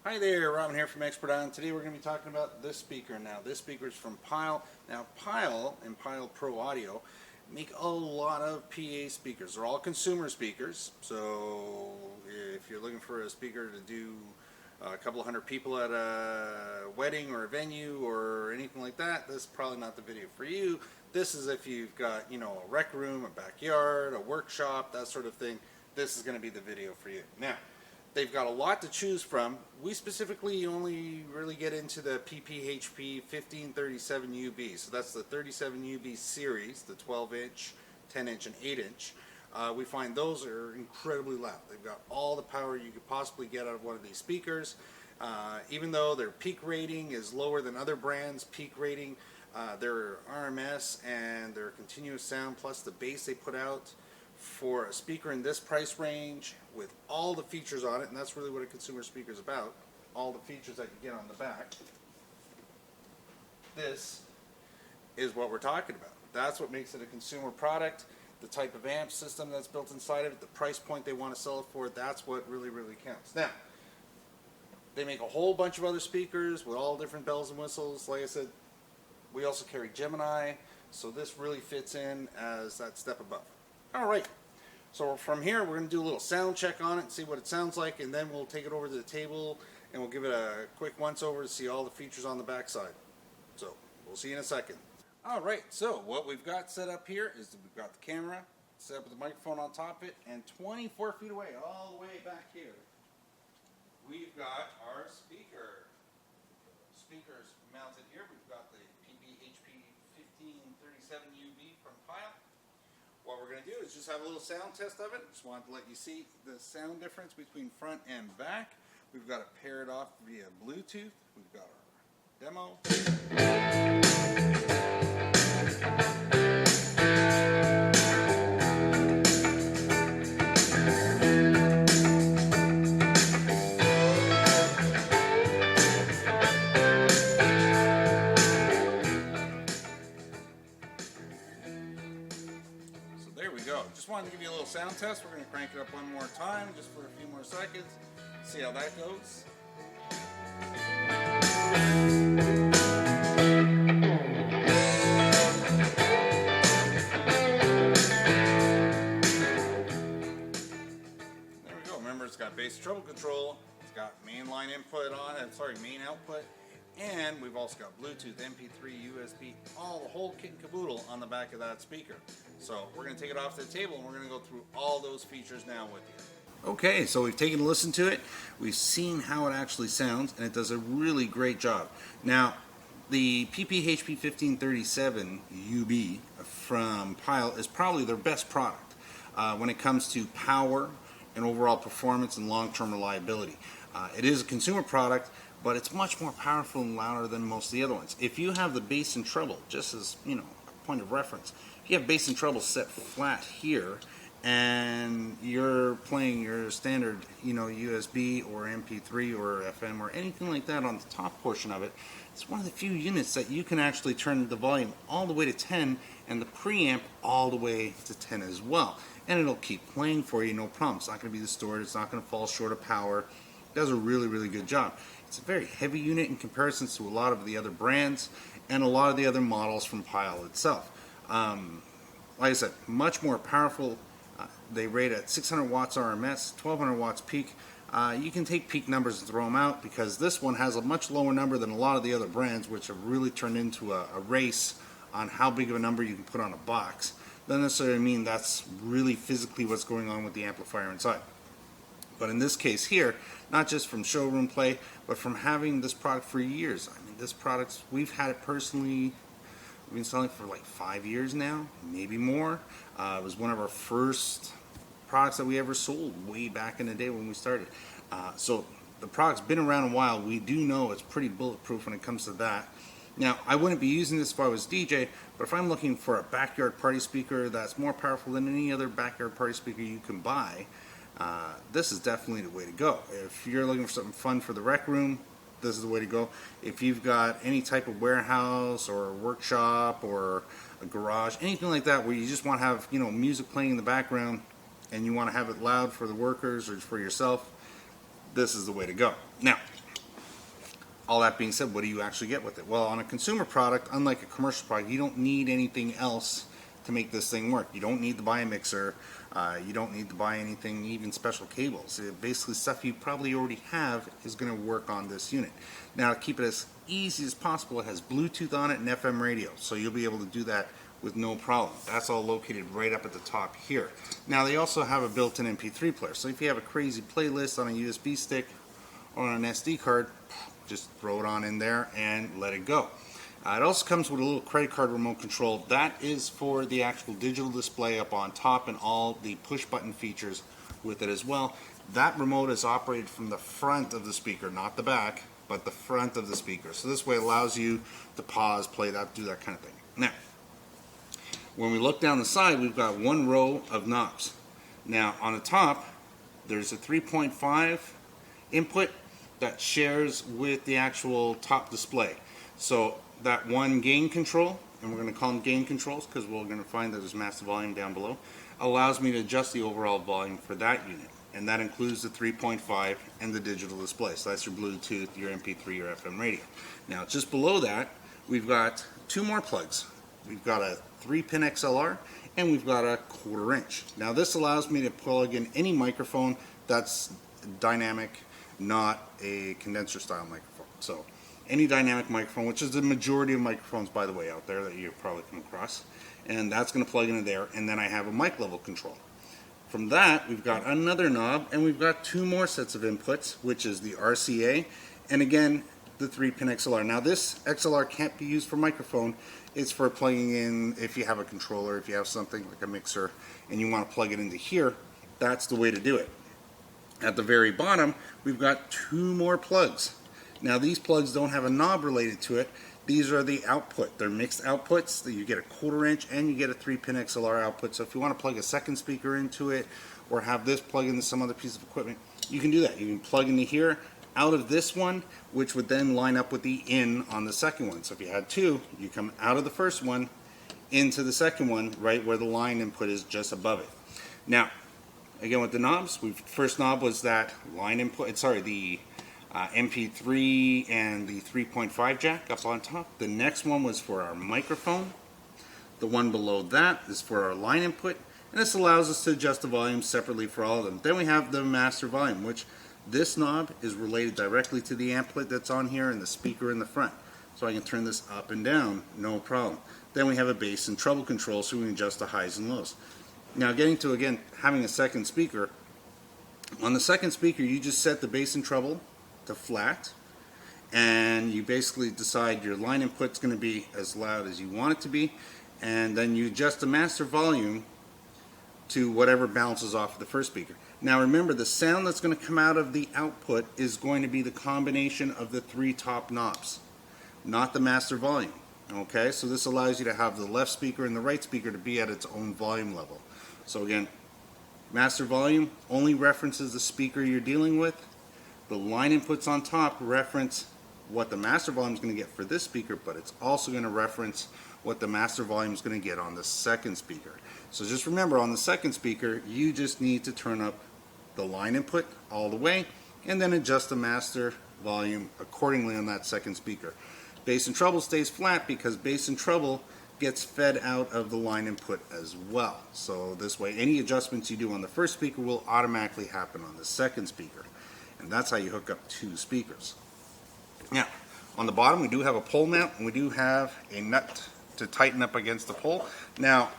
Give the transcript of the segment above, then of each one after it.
Hi there, Robin here from Expert On. Today we're going to be talking about this speaker. Now this speaker is from Pyle. Now Pyle and Pyle Pro Audio make a lot of PA speakers. They're all consumer speakers, so if you're looking for a speaker to do a couple of hundred people at a wedding or a venue or anything like that, this is probably not the video for you. This is if you've got, you know, a rec room, a backyard, a workshop, that sort of thing. This is going to be the video for you. Now, they've got a lot to choose from. We specifically only really get into the PPHP-1537ub. So that's the 37ub series, the 12-inch, 10-inch, and 8-inch. We find those are incredibly loud. They've got all the power you could possibly get out of one of these speakers. Even though their peak rating is lower than other brands' peak rating, their RMS and their continuous sound plus the bass they put out for a speaker in this price range with all the features on it, and that's really what a consumer speaker is about, all the features that you get on the back. This is what we're talking about. That's what makes it a consumer product. The type of amp system that's built inside of it, the price point they want to sell it for, that's what really counts. Now, they make a whole bunch of other speakers with all different bells and whistles. Like I said, we also carry Gemini, so this really fits in as that step above. Alright, so from here we're going to do a little sound check on it and see what it sounds like, and then we'll take it over to the table and we'll give it a quick once over to see all the features on the back side. So, we'll see you in a second. Alright, so what we've got set up here is that we've got the camera set up with the microphone on top of it, and 24 feet away, all the way back here, we've got our speaker. Speakers mounted here. We've got the PPHP-1537ub from Pyle. What we're going to do is just have a little sound test of it. Just wanted to let you see the sound difference between front and back. We've got it paired off via Bluetooth. We've got our demo. There we go. Just wanted to give you a little sound test. We're going to crank it up one more time just for a few more seconds. See how that goes. There we go. Remember, it's got bass treble control. It's got mainline input on it. Main output. And we've also got Bluetooth, MP3, USB, the whole kit and caboodle on the back of that speaker. So we're going to take it off the table and we're going to go through all those features now with you. Okay, so we've taken a listen to it. We've seen how it actually sounds, and it does a really great job. Now, the PPHP-1537ub from Pyle is probably their best product when it comes to power and overall performance and long-term reliability. It is a consumer product, but it's much more powerful and louder than most of the other ones. If you have the bass and treble, just as, you know, a point of reference, if you have bass and treble set flat here and you're playing your standard, you know, USB or MP3 or FM or anything like that on the top portion of it, it's one of the few units that you can actually turn the volume all the way to 10 and the preamp all the way to 10 as well. And it'll keep playing for you, no problem. It's not going to be distorted, it's not going to fall short of power. It does a really good job. It's a very heavy unit in comparison to a lot of the other brands and a lot of the other models from Pyle itself. Like I said, much more powerful. They rate at 600 watts RMS, 1200 watts peak. You can take peak numbers and throw them out because this one has a much lower number than a lot of the other brands, which have really turned into a race on how big of a number you can put on a box. Doesn't necessarily mean that's really physically what's going on with the amplifier inside. But in this case here, not just from showroom play, but from having this product for years. I mean, this product, we've had it personally, we've been selling it for like 5 years now, maybe more. It was one of our first products that we ever sold way back in the day when we started. So the product's been around a while. We do know it's pretty bulletproof when it comes to that. Now, I wouldn't be using this if I was DJ, but if I'm looking for a backyard party speaker that's more powerful than any other backyard party speaker you can buy, this is definitely the way to go. If you're looking for something fun for the rec room, this is the way to go. If you've got any type of warehouse or workshop or a garage, anything like that where you just want to have, you know, music playing in the background and you want to have it loud for the workers or for yourself, this is the way to go. Now, all that being said, what do you actually get with it? Well, on a consumer product, unlike a commercial product, you don't need anything else to make this thing work. You don't need to buy a mixer. You don't need to buy anything, even special cables. Basically, stuff you probably already have is going to work on this unit. Now, to keep it as easy as possible, it has Bluetooth on it and FM radio, so you'll be able to do that with no problem. That's all located right up at the top here. Now, they also have a built-in MP3 player, so if you have a crazy playlist on a USB stick or on an SD card, just throw it on in there and let it go. It also comes with a little credit card remote control. That is for the actual digital display up on top and all the push button features with it as well. That remote is operated from the front of the speaker, not the back, but the front of the speaker. So this way it allows you to pause, play that, do that kind of thing. Now, when we look down the side, we've got one row of knobs. Now, on the top, there's a 3.5 input that shares with the actual top display. So that one gain control, and we're going to call them gain controls because we're going to find that there's master volume down below, allows me to adjust the overall volume for that unit. And that includes the 3.5 and the digital display. So that's your Bluetooth, your MP3, your FM radio. Now, just below that, we've got two more plugs. We've got a 3-pin XLR, and we've got a 1/4 inch. Now, this allows me to plug in any microphone that's dynamic, not a condenser style microphone. So any dynamic microphone, which is the majority of microphones, by the way, out there that you've probably come across, and that's going to plug into there, and then I have a mic level control. From that, we've got another knob, and we've got two more sets of inputs, which is the RCA, and again, the 3-pin XLR. Now, this XLR can't be used for microphone. It's for plugging in if you have a controller, if you have something like a mixer, and you want to plug it into here, that's the way to do it. At the very bottom, we've got two more plugs. Now, these plugs don't have a knob related to it. These are the output. They're mixed outputs. You get a 1/4 inch and you get a 3-pin XLR output. So if you want to plug a second speaker into it or have this plug into some other piece of equipment, you can do that. You can plug into here out of this one, which would then line up with the in on the second one. So if you had two, you come out of the first one into the second one, right where the line input is just above it. Now, again with the knobs, first knob was that line input, the MP3 and the 3.5 jack up on top. The next one was for our microphone. The one below that is for our line input, and this allows us to adjust the volume separately for all of them. Then we have the master volume, which this knob is related directly to the amplet that's on here and the speaker in the front. So I can turn this up and down, no problem. Then we have a bass and treble control, so we can adjust the highs and lows. Now, getting to, again, having a second speaker. On the second speaker, you just set the bass and treble to flat, and you basically decide your line input's going to be as loud as you want it to be, and then you adjust the master volume to whatever bounces off of the first speaker. Now remember, the sound that's going to come out of the output is going to be the combination of the three top knobs, not the master volume. Okay, so this allows you to have the left speaker and the right speaker to be at its own volume level. So again, master volume only references the speaker you're dealing with. The line inputs on top reference what the master volume is going to get for this speaker, but it's also going to reference what the master volume is going to get on the second speaker. So just remember, on the second speaker, you just need to turn up the line input all the way and then adjust the master volume accordingly on that second speaker. Bass and treble stays flat because bass and treble gets fed out of the line input as well. So this way, any adjustments you do on the first speaker will automatically happen on the second speaker. And that's how you hook up two speakers. Now, on the bottom, we do have a pole mount, and we do have a nut to tighten up against the pole. Now,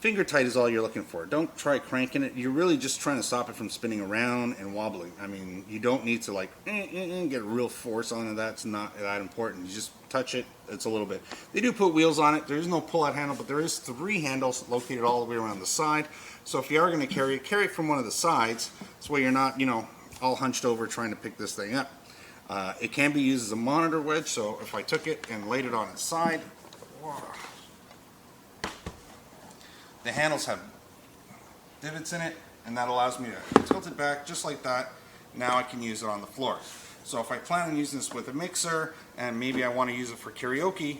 finger tight is all you're looking for. Don't try cranking it. You're really just trying to stop it from spinning around and wobbling. I mean, you don't need to like get real force on it. That's not that important. You just touch it. It's a little bit. They do put wheels on it. There is no pull-out handle, but there is 3 handles located all the way around the side. So if you are going to carry it from one of the sides. This way you're not, all hunched over trying to pick this thing up. It can be used as a monitor wedge. So if I took it and laid it on its side, the handles have divots in it, and that allows me to tilt it back just like that. Now I can use it on the floor. So if I plan on using this with a mixer, and maybe I want to use it for karaoke,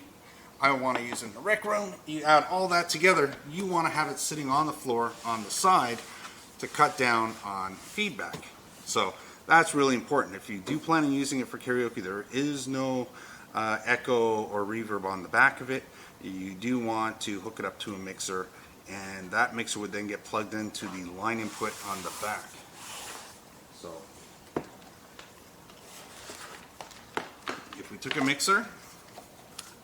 I want to use it in the rec room, you add all that together, you want to have it sitting on the floor on the side to cut down on feedback. So that's really important. If you do plan on using it for karaoke, there is no echo or reverb on the back of it. You do want to hook it up to a mixer, and that mixer would then get plugged into the line input on the back. So if we took a mixer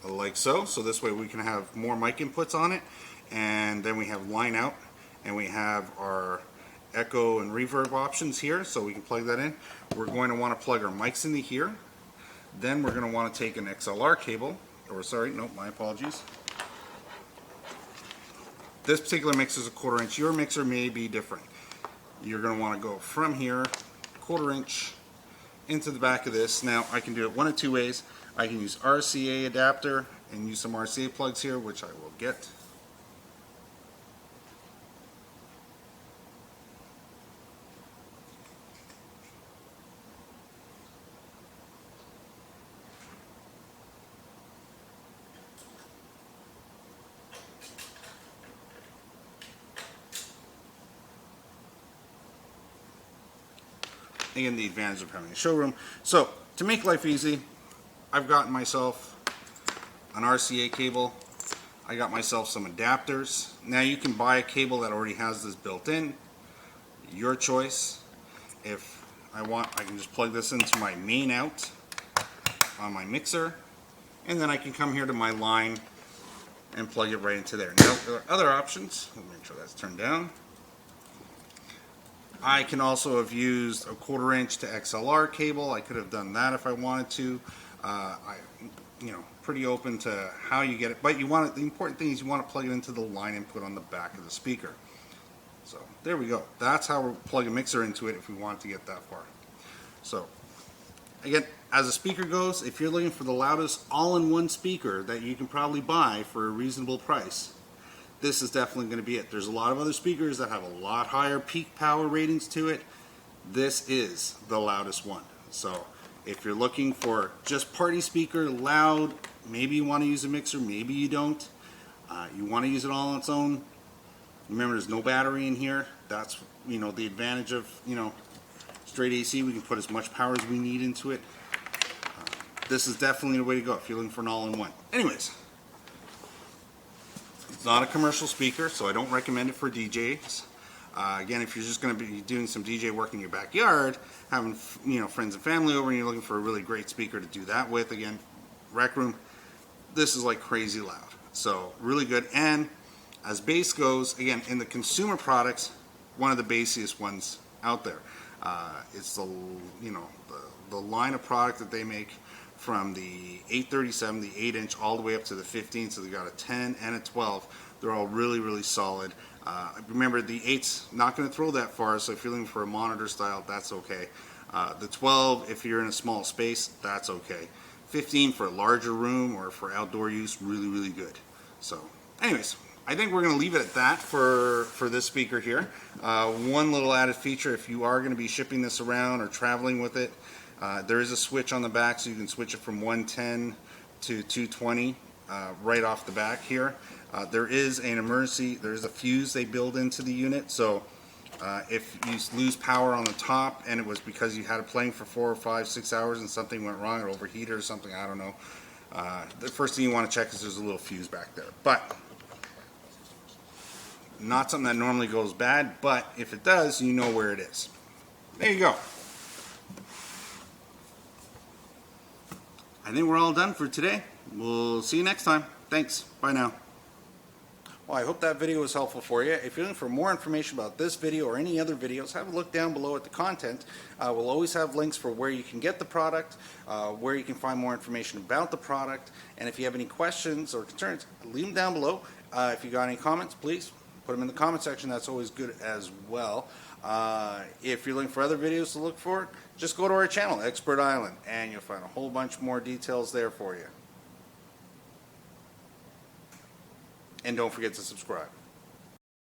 like so this way we can have more mic inputs on it, and then we have line out, and we have our echo and reverb options here, so we can plug that in. We're going to want to plug our mics into here. Then we're going to want to take an XLR cable, or sorry, no, my apologies. This particular mixer is a 1/4 inch. Your mixer may be different. You're going to want to go from here, 1/4 inch, into the back of this. Now I can do it one of two ways. I can use RCA adapter and use some RCA plugs here, which I will get. Again, the advantage of having a showroom. So to make life easy, I've gotten myself an RCA cable. I got myself some adapters. Now you can buy a cable that already has this built in. Your choice. If I want, I can just plug this into my main out on my mixer, and then I can come here to my line and plug it right into there. Now there are other options. Let me make sure that's turned down. I can also have used a 1/4 inch to XLR cable. I could have done that if I wanted to. Pretty open to how you get it, but you want it, the important thing is you want to plug it into the line input on the back of the speaker. So there we go. That's how we're plugging a mixer into it if we want to get that far. So again, as a speaker goes, if you're looking for the loudest all-in-one speaker that you can probably buy for a reasonable price, this is definitely going to be it. There's a lot of other speakers that have a lot higher peak power ratings to it. This is the loudest one. So if you're looking for just party speaker, loud, maybe you want to use a mixer, maybe you don't. You want to use it all on its own. Remember, there's no battery in here. That's the advantage of straight AC. We can put as much power as we need into it. This is definitely the way to go if you're looking for an all-in-one. Anyways, it's not a commercial speaker, so I don't recommend it for DJs. Again, if you're just going to be doing some DJ work in your backyard, having friends and family over, and you're looking for a really great speaker to do that with, again, rec room, this is like crazy loud. So really good. And as bass goes, again, in the consumer products, one of the bassiest ones out there. It's the line of product that they make, from the 837, the 8-inch, all the way up to the 15. So they got a 10 and a 12. They're all really, really solid. Remember, the 8's not going to throw that far, so if you're looking for a monitor style, that's okay. The 12, if you're in a small space, that's okay. 15 for a larger room or for outdoor use, really, really good. So anyways, I think we're going to leave it at that for this speaker here. One little added feature, if you are going to be shipping this around or traveling with it, there is a switch on the back, so you can switch it from 110 to 220 right off the back here. There is an emergency, there's a fuse they build into the unit, so if you lose power on the top and it was because you had it playing for 4 or 5, 6 hours and something went wrong, it overheated or something, I don't know. The first thing you want to check is there's a little fuse back there. But not something that normally goes bad, but if it does, you know where it is. There you go. I think we're all done for today. We'll see you next time. Thanks. Bye now. Well, I hope that video was helpful for you. If you're looking for more information about this video or any other videos, have a look down below at the content. We'll always have links for where you can get the product, where you can find more information about the product, and if you have any questions or concerns, leave them down below. If you got any comments, please put them in the comment section. That's always good as well. If you're looking for other videos to look for, just go to our channel, Expert Island, and you'll find a whole bunch more details there for you. And don't forget to subscribe.